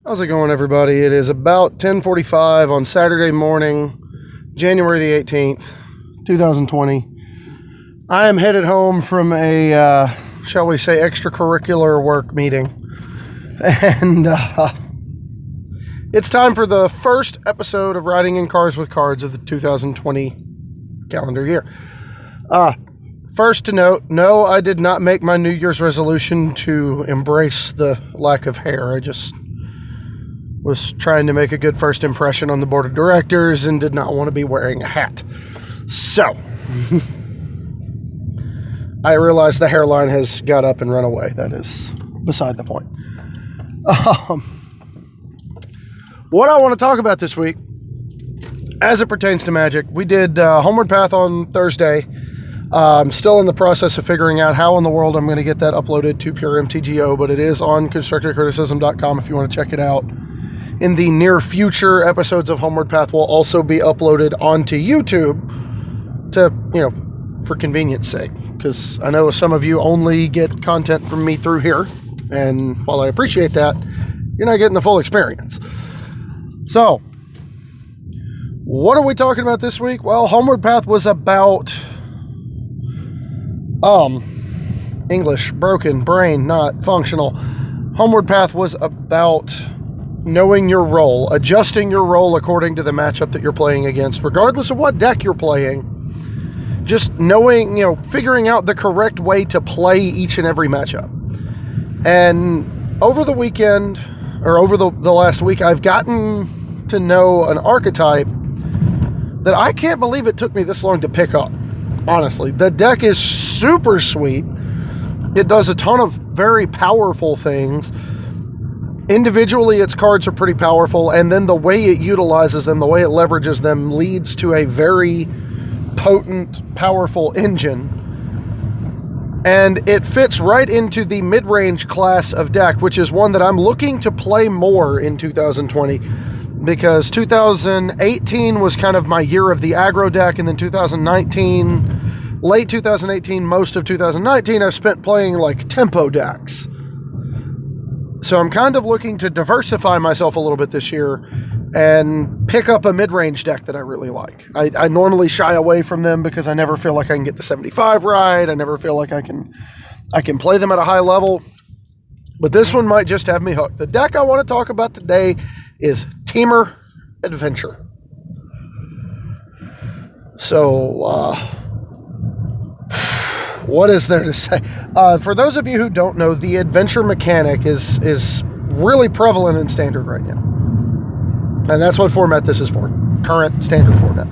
How's it going, everybody? It is about 10:45 on Saturday morning, January the 18th, 2020. I am headed home from a, shall we say, extracurricular work meeting. And it's time for the first episode of Riding in Cars with Cards of the 2020 calendar year. First to note, no, I did not make my New Year's resolution to embrace the lack of hair. I just was trying to make a good first impression on the board of directors and did not want to be wearing a hat. So, I realize the hairline has got up and run away. That is beside the point. What I want to talk about this week, as it pertains to Magic, we did Homeward Path on Thursday. I'm still in the process of figuring out how in the world I'm going to get that uploaded to Pure MTGO, but it is on constructivecriticism.com if you want to check it out. In the near future, episodes of Homeward Path will also be uploaded onto YouTube to, for convenience sake, because I know some of you only get content from me through here, and while I appreciate that, you're not getting the full experience. So, what are we talking about this week? Well, Homeward Path was about English, broken, brain, not functional. Homeward Path was about knowing your role, adjusting your role according to the matchup that you're playing against, regardless of what deck you're playing. Just knowing, figuring out the correct way to play each and every matchup. And over the weekend, or over the last week, I've gotten to know an archetype that I can't believe it took me this long to pick up. Honestly, the deck is super sweet. It does a ton of very powerful things. Individually, its cards are pretty powerful, and then the way it utilizes them, the way it leverages them, leads to a very potent, powerful engine. And it fits right into the mid-range class of deck, which is one that I'm looking to play more in 2020, because 2018 was kind of my year of the aggro deck, and then 2019, late 2018, most of 2019, I've spent playing like tempo decks. So I'm kind of looking to diversify myself a little bit this year and pick up a mid-range deck that I really like. I normally shy away from them because I never feel like I can get the 75 right. I never feel like I can play them at a high level. But this one might just have me hooked. The deck I want to talk about today is Temur Adventure. So, what is there to say? For those of you who don't know, the adventure mechanic is really prevalent in Standard right now. And that's what format this is for. Current Standard format.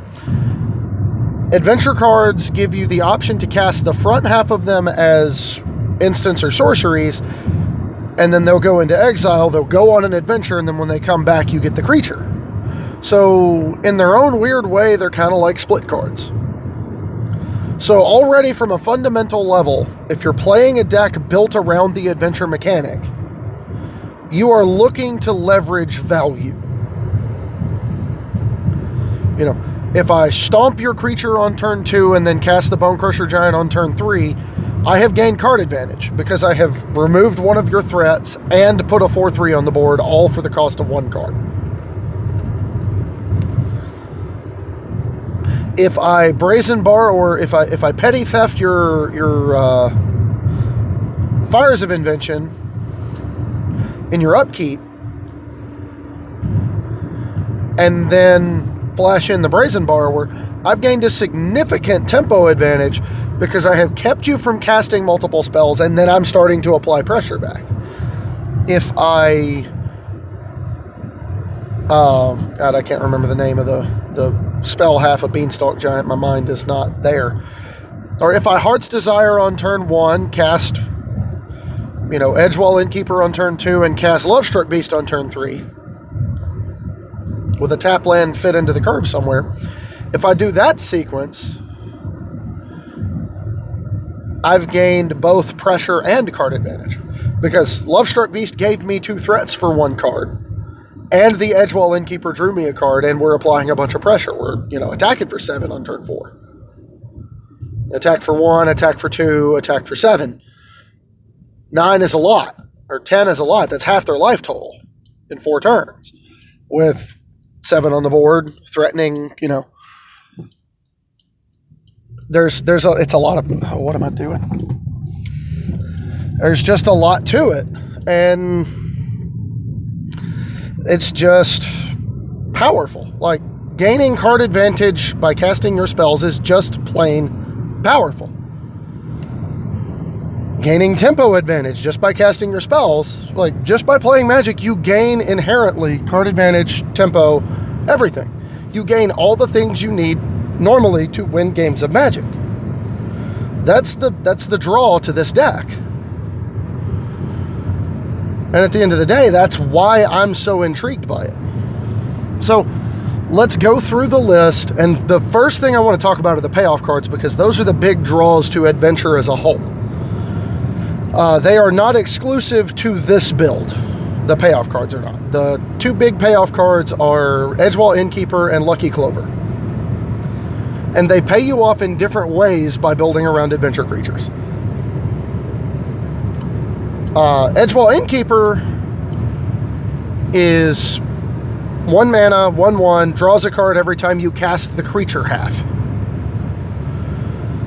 Adventure cards give you the option to cast the front half of them as instants or sorceries, and then they'll go into exile, they'll go on an adventure, and then when they come back, you get the creature. So, in their own weird way, they're kind of like split cards. So already from a fundamental level, if you're playing a deck built around the adventure mechanic, you are looking to leverage value. If I stomp your creature on turn 2 and then cast the Bone Crusher Giant on turn 3, I have gained card advantage because I have removed one of your threats and put a 4/3 on the board, all for the cost of one card. If I brazen bar, or if I petty theft your Fires of Invention in your upkeep, and then flash in the brazen borrower, I've gained a significant tempo advantage because I have kept you from casting multiple spells, and then I'm starting to apply pressure back. If I God, I can't remember the name of the spell half of Beanstalk Giant. My mind is not there. Or if I Heart's Desire on turn 1, cast, Edgewall Innkeeper on turn 2, and cast Lovestruck Beast on turn 3, with a tap land fit into the curve somewhere. If I do that sequence, I've gained both pressure and card advantage, because Lovestruck Beast gave me 2 threats for 1 card, and the Edgewall Innkeeper drew me a card, and we're applying a bunch of pressure. We're, attacking for 7 on turn 4. Attack for 1, attack for 2, attack for 7. 9 is a lot, or 10 is a lot. That's half their life total. in 4 turns with 7 on the board, threatening, it's a lot of, what am I doing? There's just a lot to it. And it's just powerful. Like, gaining card advantage by casting your spells is just plain powerful. Gaining tempo advantage just by casting your spells, like, just by playing Magic, you gain inherently card advantage, tempo, everything. You gain all the things you need normally to win games of Magic. That's the draw to this deck. And at the end of the day, that's why I'm so intrigued by it. So let's go through the list. And the first thing I want to talk about are the payoff cards, because those are the big draws to Adventure as a whole. They are not exclusive to this build. The payoff cards are not. The 2 big payoff cards are Edgewall Innkeeper and Lucky Clover. And they pay you off in different ways by building around adventure creatures. Edgewall Innkeeper is 1 mana, 1/1, draws a card every time you cast the creature half.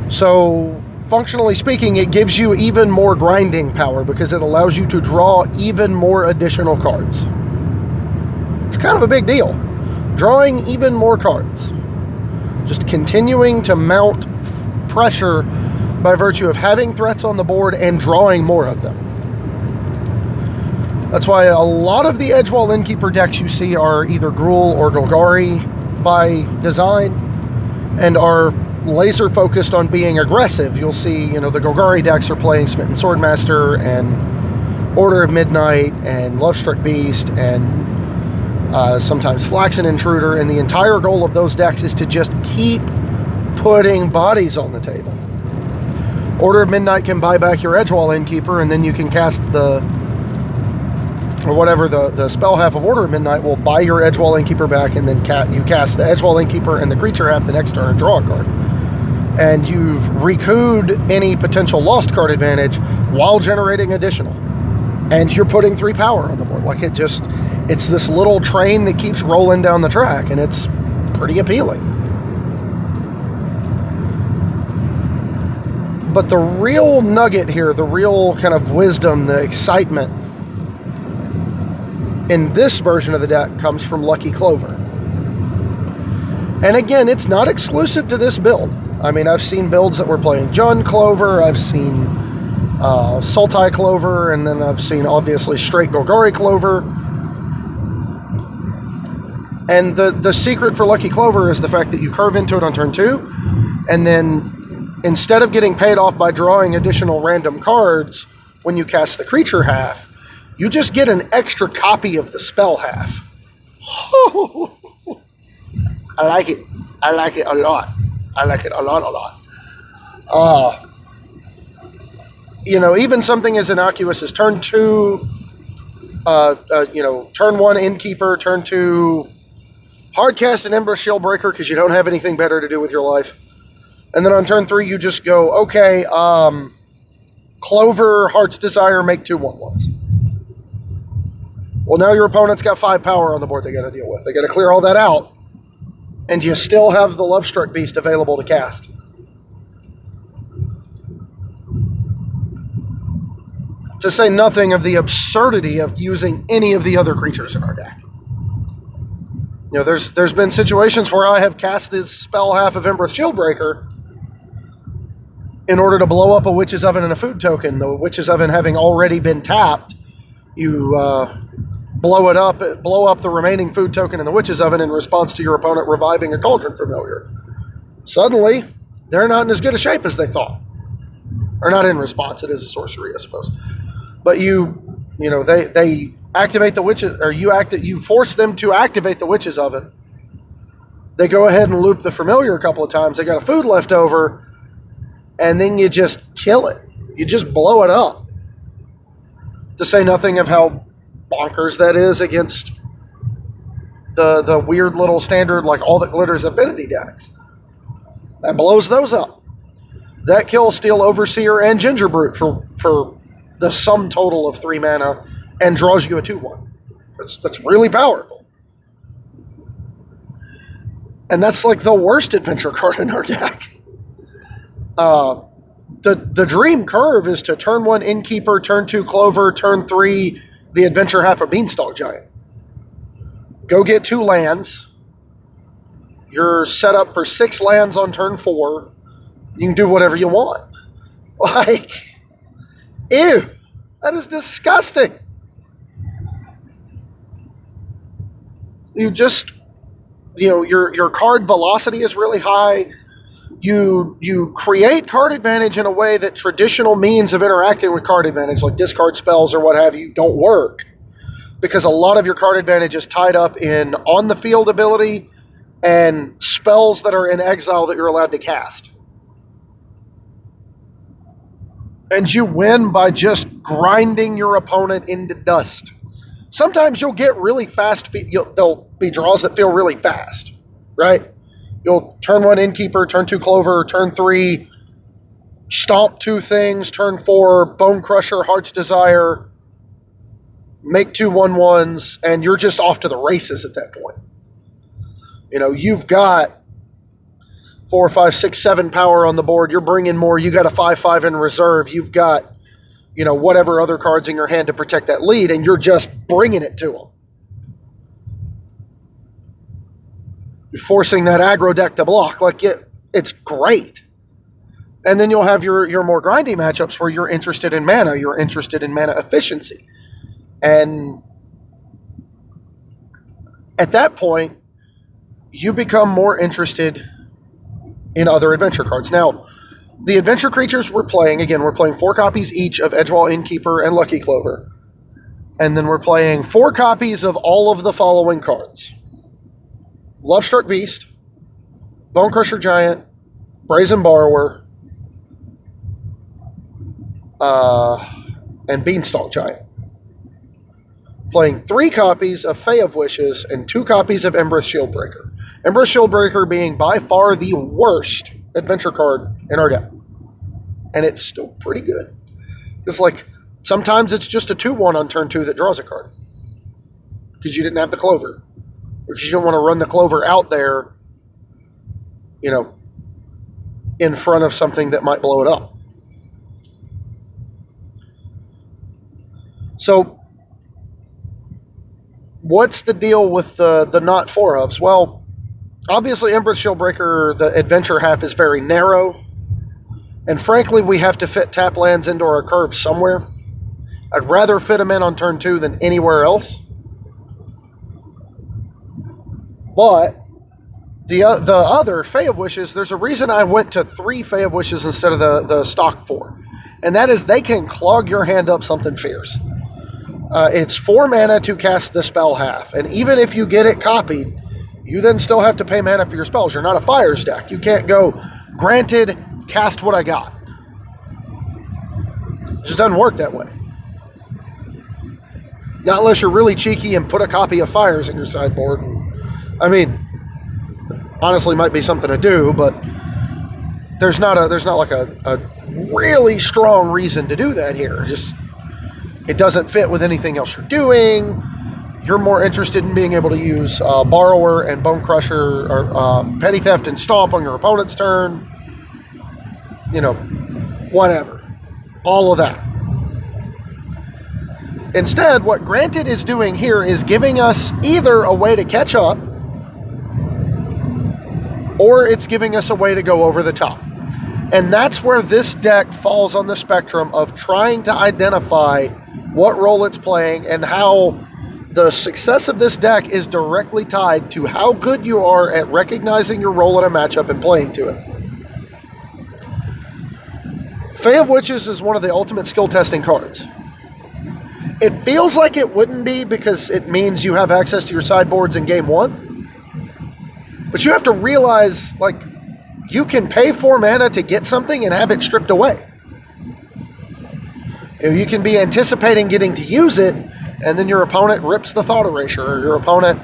So, functionally speaking, it gives you even more grinding power because it allows you to draw even more additional cards. It's kind of a big deal. Drawing even more cards. Just continuing to mount pressure by virtue of having threats on the board and drawing more of them. That's why a lot of the Edgewall Innkeeper decks you see are either Gruul or Golgari by design and are laser focused on being aggressive. You'll see, the Golgari decks are playing Smitten Swordmaster and Order of Midnight and Lovestruck Beast and sometimes Flaxen Intruder, and the entire goal of those decks is to just keep putting bodies on the table. Order of Midnight can buy back your Edgewall Innkeeper, and then you can cast the spell half of Order of Midnight will buy your Edgewall Innkeeper back, and then you cast the Edgewall Innkeeper and the creature half the next turn and draw a card. And you've recouped any potential lost card advantage while generating additional. And you're putting 3 power on the board. Like, it's this little train that keeps rolling down the track, and it's pretty appealing. But the real nugget here, the real kind of wisdom, the excitement in this version of the deck comes from Lucky Clover. And again, it's not exclusive to this build. I mean, I've seen builds that were playing Jund Clover, I've seen Sultai Clover, and then I've seen, obviously, straight Golgari Clover. And the secret for Lucky Clover is the fact that you curve into it on turn 2, and then instead of getting paid off by drawing additional random cards when you cast the creature half, you just get an extra copy of the spell half. I like it. I like it a lot. I like it a lot. Even something as innocuous as turn 2, turn 1 Innkeeper, turn 2 Hardcast and Ember Shieldbreaker because you don't have anything better to do with your life. And then on turn 3, you just go, okay, Clover, Heart's Desire, make 2 1/1s. Well, now your opponent's got 5 power on the board they got to deal with. They got to clear all that out. And you still have the Lovestruck Beast available to cast. To say nothing of the absurdity of using any of the other creatures in our deck. There's been situations where I have cast this spell half of Embereth Shieldbreaker in order to blow up a Witch's Oven and a food token. The Witch's Oven having already been tapped, you blow up the remaining food token in the Witch's Oven in response to your opponent reviving a Cauldron Familiar. Suddenly, they're not in as good a shape as they thought. Or not in response, it is a sorcery, I suppose. But they activate the Witches, or you force them to activate the Witch's Oven. They go ahead and loop the Familiar a couple of times. They got a food left over, and then you just kill it. You just blow it up. To say nothing of how bonkers that is against the weird little standard, like All That Glitters Affinity decks. That blows those up. That kills Steel Overseer and Gingerbrute for the sum total of 3 mana and draws you a 2/1. That's really powerful. And that's like the worst adventure card in our deck. The dream curve is to turn 1 Innkeeper, turn 2 Clover, turn 3 the adventure half a Beanstalk Giant. Go get 2 lands. You're set up for 6 lands on turn 4. You can do whatever you want. Like, ew, that is disgusting. You just, your card velocity is really high. You create card advantage in a way that traditional means of interacting with card advantage, like discard spells or what have you, don't work. Because a lot of your card advantage is tied up in on-the-field ability and spells that are in exile that you're allowed to cast. And you win by just grinding your opponent into dust. Sometimes you'll get really fast, there'll be draws that feel really fast, right? You'll turn 1 Innkeeper, turn 2 Clover, turn 3 stomp 2 things, turn 4 Bone Crusher, Heart's Desire, make 2 1/1s, and you're just off to the races at that point. You've got 4, 5, 6, 7 power on the board. You're bringing more. You got a 5/5 in reserve. You've got, whatever other cards in your hand to protect that lead, and you're just bringing it to them. You're forcing that aggro deck to block. Like, it's great. And then you'll have your more grindy matchups where you're interested in mana. You're interested in mana efficiency. And at that point, you become more interested in other adventure cards. Now, the adventure creatures we're playing 4 copies each of Edgewall Innkeeper and Lucky Clover. And then we're playing 4 copies of all of the following cards: Lovestruck Beast, Bone Crusher Giant, Brazen Borrower, and Beanstalk Giant. Playing 3 copies of Fae of Wishes and 2 copies of Embereth Shieldbreaker. Embereth Shieldbreaker being by far the worst adventure card in our deck. And it's still pretty good. It's like, sometimes it's just a 2/1 on turn 2 that draws a card. Because you didn't have the Clover. Because you don't want to run the Clover out there, in front of something that might blow it up. So, what's the deal with the not 4-ofs? Well, obviously, Embereth Shieldbreaker, the adventure half, is very narrow. And frankly, we have to fit tap lands into our curve somewhere. I'd rather fit them in on turn 2 than anywhere else. But the other, Fae of Wishes, there's a reason I went to 3 Fae of Wishes instead of the stock 4. And that is they can clog your hand up something fierce. It's 4 mana to cast the spell half. And even if you get it copied, you then still have to pay mana for your spells. You're not a Fires deck. You can't go, granted, cast what I got. It just doesn't work that way. Not unless you're really cheeky and put a copy of Fires in your sideboard. I mean, honestly, might be something to do, but there's not like a really strong reason to do that here. Just, it doesn't fit with anything else you're doing. You're more interested in being able to use Borrower and Bone Crusher or Petty Theft and Stomp on your opponent's turn. Whatever. All of that. Instead, what Granted is doing here is giving us either a way to catch up, or it's giving us a way to go over the top. And that's where this deck falls on the spectrum of trying to identify what role it's playing and how the success of this deck is directly tied to how good you are at recognizing your role in a matchup and playing to it. Fae of Witches is one of the ultimate skill testing cards. It feels like it wouldn't be because it means you have access to your sideboards in game 1. But you have to realize, you can pay 4 mana to get something and have it stripped away. You can be anticipating getting to use it, and then your opponent rips the Thought Erasure, or your opponent,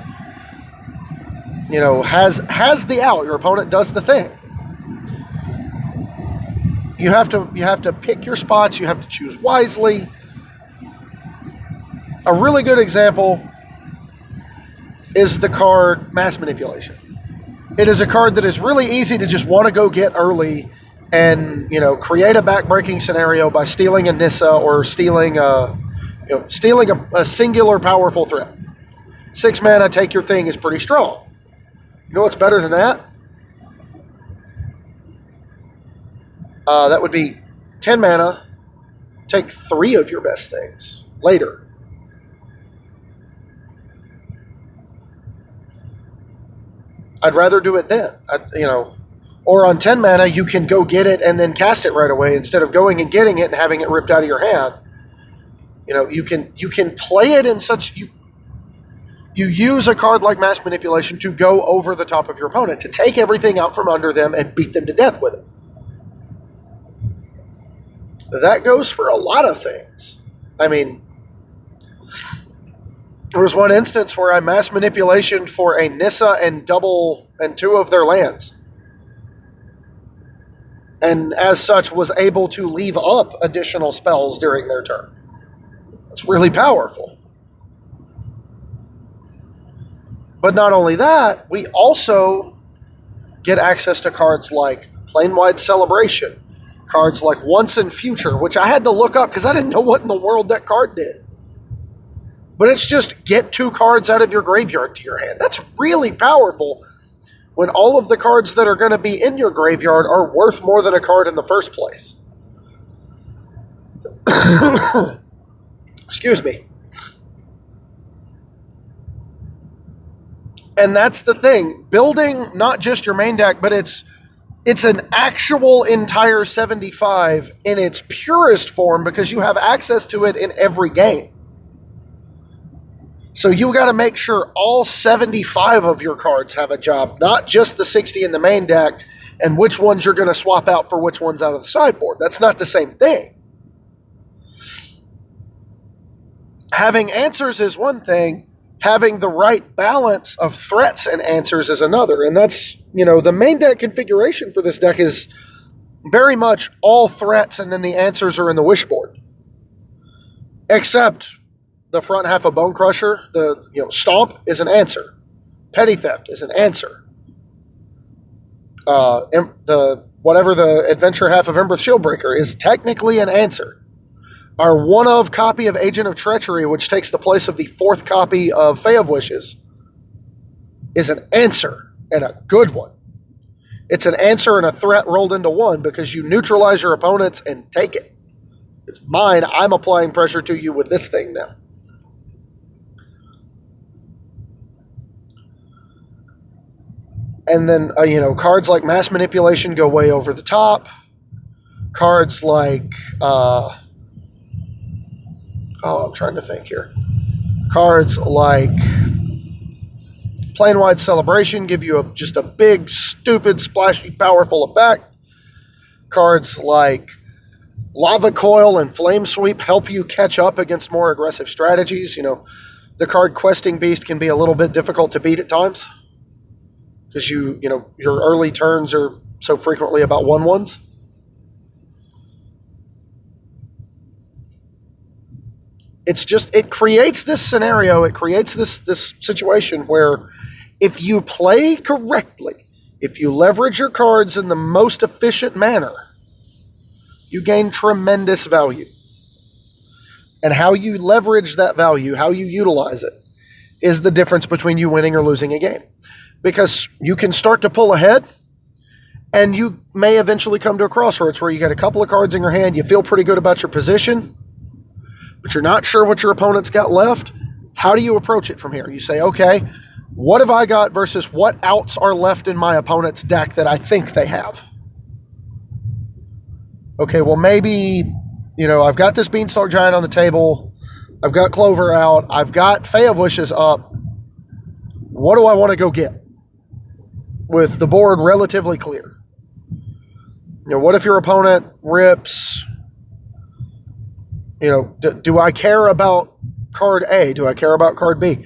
has the out. Your opponent does the thing. You have to pick your spots. You have to choose wisely. A really good example is the card Mass Manipulation. It is a card that is really easy to just want to go get early and, create a back-breaking scenario by stealing a Nissa or stealing a singular powerful threat. 6 mana, take your thing is pretty strong. You know what's better than that? That would be 10 mana, take 3 of your best things later. I'd rather do it then. Or on 10 mana, you can go get it and then cast it right away instead of going and getting it and having it ripped out of your hand. You can play it in such... You use a card like Mass Manipulation to go over the top of your opponent, to take everything out from under them and beat them to death with it. That goes for a lot of things. I mean, there was one instance where I Mass Manipulation for a Nissa and 2 of their lands. And as such was able to leave up additional spells during their turn. That's really powerful. But not only that, we also get access to cards like Plane-Wide Celebration, cards like Once and Future, which I had to look up because I didn't know what in the world that card did. But it's just get 2 cards out of your graveyard to your hand. That's really powerful when all of the cards that are going to be in your graveyard are worth more than a card in the first place. Excuse me. And that's the thing. Building not just your main deck, but it's an actual entire 75 in its purest form because you have access to it in every game. So you got to make sure all 75 of your cards have a job, not just the 60 in the main deck and which ones you're going to swap out for which ones out of the sideboard. That's not the same thing. Having answers is one thing. Having the right balance of threats and answers is another. And that's, the main deck configuration for this deck is very much all threats and then the answers are in the wishboard. Except the front half of Bone Crusher, the Stomp is an answer. Petty Theft is an answer. The adventure half of Emberth Shieldbreaker is technically an answer. Our one-of copy of Agent of Treachery, which takes the place of the 4th copy of Fae of Wishes, is an answer, and a good one. It's an answer and a threat rolled into one because you neutralize your opponents and take it. It's mine. I'm applying pressure to you with this thing now. And then, cards like Mass Manipulation go way over the top. Cards like... I'm trying to think here. Cards like Plane-Wide Celebration give you just a big, stupid, splashy, powerful effect. Cards like Lava Coil and Flame Sweep help you catch up against more aggressive strategies. The card Questing Beast can be a little bit difficult to beat at times because your early turns are so frequently about 1/1s. It creates this scenario, it creates this situation where if you play correctly, if you leverage your cards in the most efficient manner, you gain tremendous value. And how you leverage that value, how you utilize it, is the difference between you winning or losing a game. Because you can start to pull ahead, and you may eventually come to a crossroads where you got a couple of cards in your hand, you feel pretty good about your position, but you're not sure what your opponent's got left. How do you approach it from here? You say, okay, what have I got versus what outs are left in my opponent's deck that I think they have? Okay, well, maybe, I've got this Beanstalk Giant on the table. I've got Clover out. I've got Fae of Wishes up. What do I want to go get with the board relatively clear? What if your opponent rips... do I care about card A? Do I care about card B?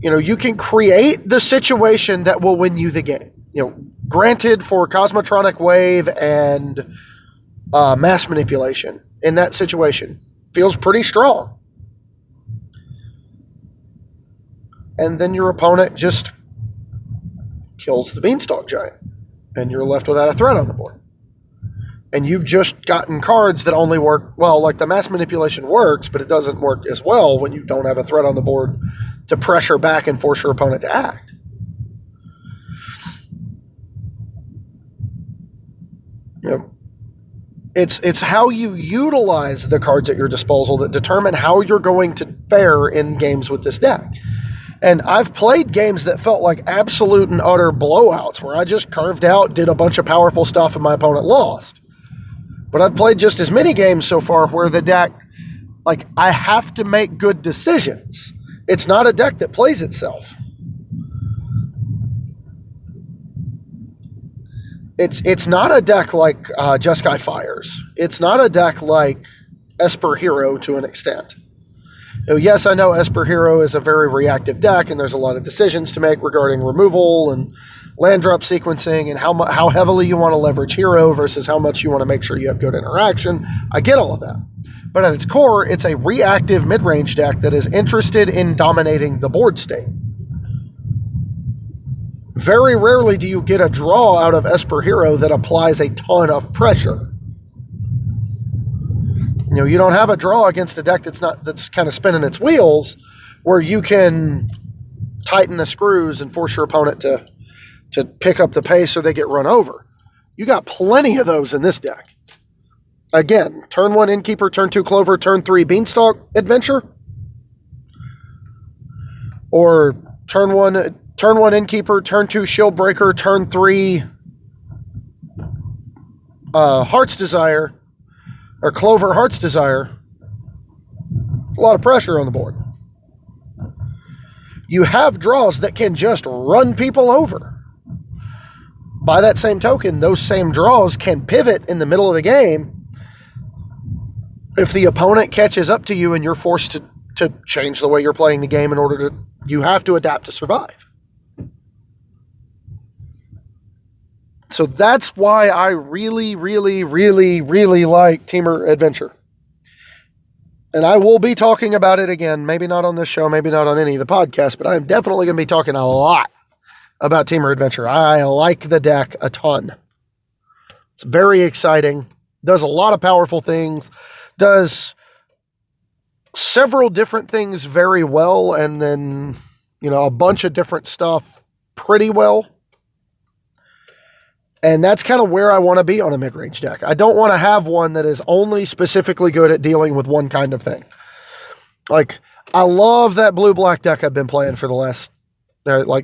You can create the situation that will win you the game. Granted, for Cosmotronic Wave and Mass Manipulation in that situation, feels pretty strong. and then your opponent just kills the Beanstalk Giant, and you're left without a threat on the board. And you've just gotten cards that only work, well, like the Mass Manipulation works, but it doesn't work as well when you don't have a threat on the board to pressure back and force your opponent to act. You know, it's how you utilize the cards at your disposal that determine how you're going to fare in games with this deck. And I've played games that felt like absolute and utter blowouts where I just carved out, did a bunch of powerful stuff, and my opponent lost. But I've played just as many games so far where the deck, like, I have to make good decisions. It's not a deck that plays itself. It's not a deck like Jeskai Fires. It's not a deck like Esper Hero to an extent. You know, yes, I know Esper Hero is a very reactive deck, and there's a lot of decisions to make regarding removal and land drop sequencing and how heavily you want to leverage Hero versus how much you want to make sure you have good interaction. I get all of that. But at its core, it's a reactive mid-range deck that is interested in dominating the board state. Very rarely do you get a draw out of Esper Hero that applies a ton of pressure. You know, you don't have a draw against a deck that's kind of spinning its wheels where you can tighten the screws and force your opponent to pick up the pace or they get run over. You got plenty of those in this deck. Again, turn 1 Innkeeper, turn 2 Clover, turn 3 Beanstalk Adventure. Or turn 1 Innkeeper, turn 2 Shieldbreaker, turn 3 Heart's Desire, or Clover Heart's Desire. It's a lot of pressure on the board. You have draws that can just run people over. By that same token, those same draws can pivot in the middle of the game if the opponent catches up to you and you're forced to change the way you're playing the game in order to, you have to adapt to survive. So that's why I really, really, really, really like Temur Adventure. And I will be talking about it again, maybe not on this show, maybe not on any of the podcasts, but I am definitely going to be talking a lot about Temur Adventure. I like the deck a ton. It's very exciting. Does a lot of powerful things. Does several different things very well, and then, you know, a bunch of different stuff pretty well. And that's kind of where I want to be on a mid-range deck. I don't want to have one that is only specifically good at dealing with one kind of thing. Like, I love that blue-black deck I've been playing for the last,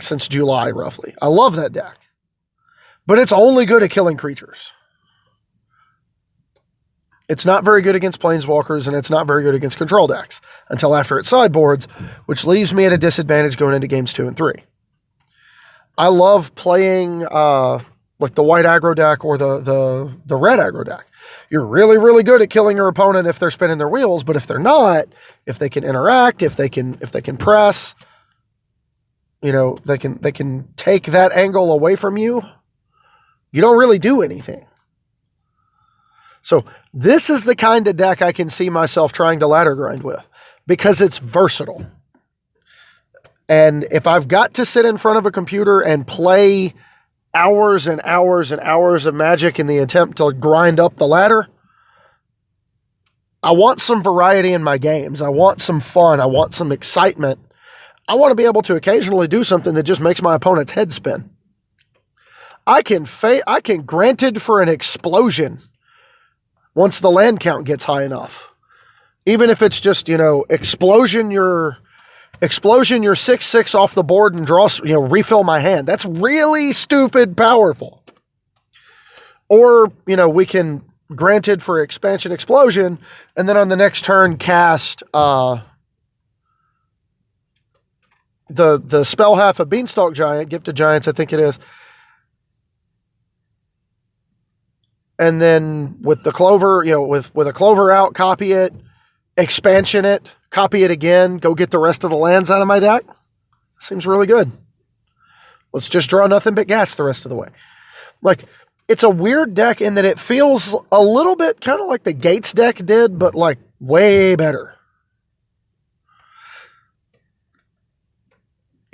since July, roughly. I love that deck. But it's only good at killing creatures. It's not very good against planeswalkers, and it's not very good against control decks until after it sideboards, which leaves me at a disadvantage going into games 2 and 3. I love playing like the white aggro deck or the red aggro deck. You're really, really good at killing your opponent if they're spinning their wheels, but if they're not, if they can interact, if they can press, you know, they can take that angle away from you. You don't really do anything. So this is the kind of deck I can see myself trying to ladder grind with because it's versatile. And if I've got to sit in front of a computer and play hours and hours and hours of Magic in the attempt to grind up the ladder, I want some variety in my games. I want some fun. I want some excitement. I want to be able to occasionally do something that just makes my opponent's head spin. I can granted for an explosion once the land count gets high enough. Even if it's just, you know, explosion your 6/6 off the board and draw, you know, refill my hand. That's really stupid powerful. Or, you know, we can granted for expansion explosion and then on the next turn cast the spell half of Beanstalk Giant, Gifted Giants, I think it is. And then with the Clover, you know, with a Clover out, copy it, expansion it, copy it again, go get the rest of the lands out of my deck. Seems really good. Let's just draw nothing but gas the rest of the way. Like, it's a weird deck in that it feels a little bit kind of like the Gates deck did, but like way better.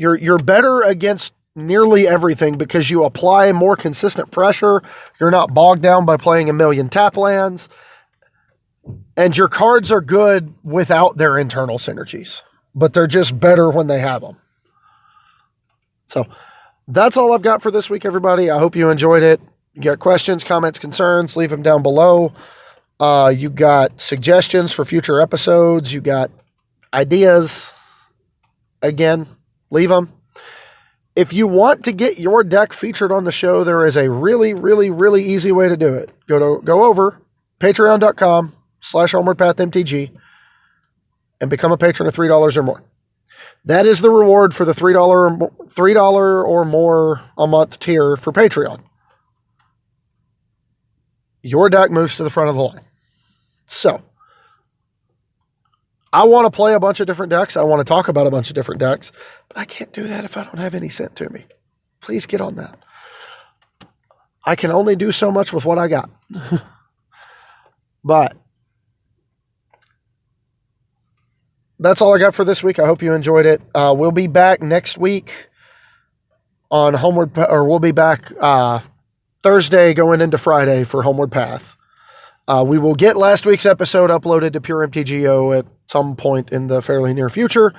You're better against nearly everything because you apply more consistent pressure. You're not bogged down by playing a million tap lands. And your cards are good without their internal synergies, but they're just better when they have them. So that's all I've got for this week, everybody. I hope you enjoyed it. You got questions, comments, concerns, leave them down below. You got suggestions for future episodes. You got ideas. Again, leave them. If you want to get your deck featured on the show, there is a really, really, really easy way to do it. Go over patreon.com/HomewardPathMTG and become a patron of $3 or more. That is the reward for the $3 or more a month tier for Patreon. Your deck moves to the front of the line. So, I want to play a bunch of different decks. I want to talk about a bunch of different decks, but I can't do that if I don't have any sent to me. Please get on that. I can only do so much with what I got. But that's all I got for this week. I hope you enjoyed it. We'll be back next week on we'll be back Thursday going into Friday for Homeward Path. We will get last week's episode uploaded to Pure MTGO at some point in the fairly near future.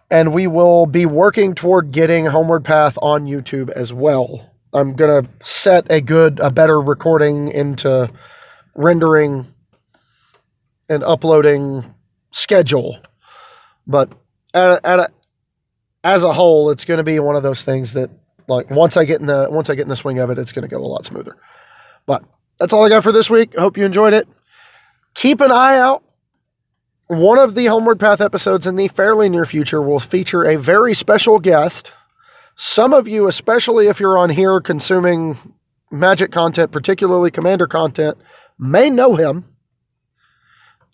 And we will be working toward getting Homeward Path on YouTube as well. I'm going to set a better recording into rendering and uploading schedule. But as a whole, it's going to be one of those things that, like, once I get in the swing of it, it's going to go a lot smoother. But that's all I got for this week. I hope you enjoyed it. Keep an eye out. One of the Homeward Path episodes in the fairly near future will feature a very special guest. Some of you, especially if you're on here consuming Magic content, particularly Commander content, may know him.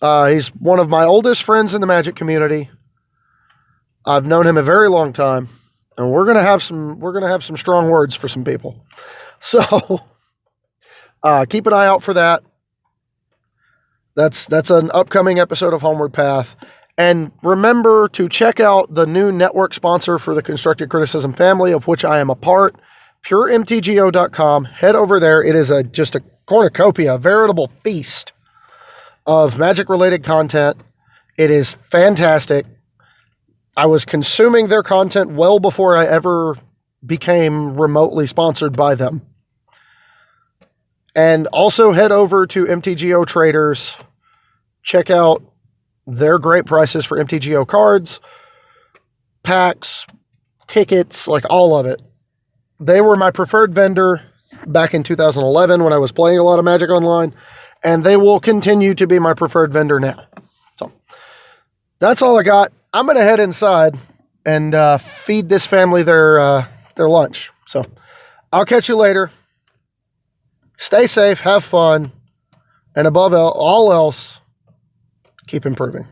He's one of my oldest friends in the Magic community. I've known him a very long time, and we're gonna have some strong words for some people. So keep an eye out for that. That's an upcoming episode of Homeward Path. And remember to check out the new network sponsor for the Constructed Criticism family, of which I am a part, puremtgo.com. Head over there. It is just a cornucopia, a veritable feast of Magic-related content. It is fantastic. I was consuming their content well before I ever became remotely sponsored by them. And also head over to MTGO Traders. Check out their great prices for MTGO cards, packs, tickets, like all of it. They were my preferred vendor back in 2011 when I was playing a lot of Magic Online, and they will continue to be my preferred vendor now. So that's all I got. I'm going to head inside and feed this family their lunch. So I'll catch you later. Stay safe, have fun, and above all else, keep improving.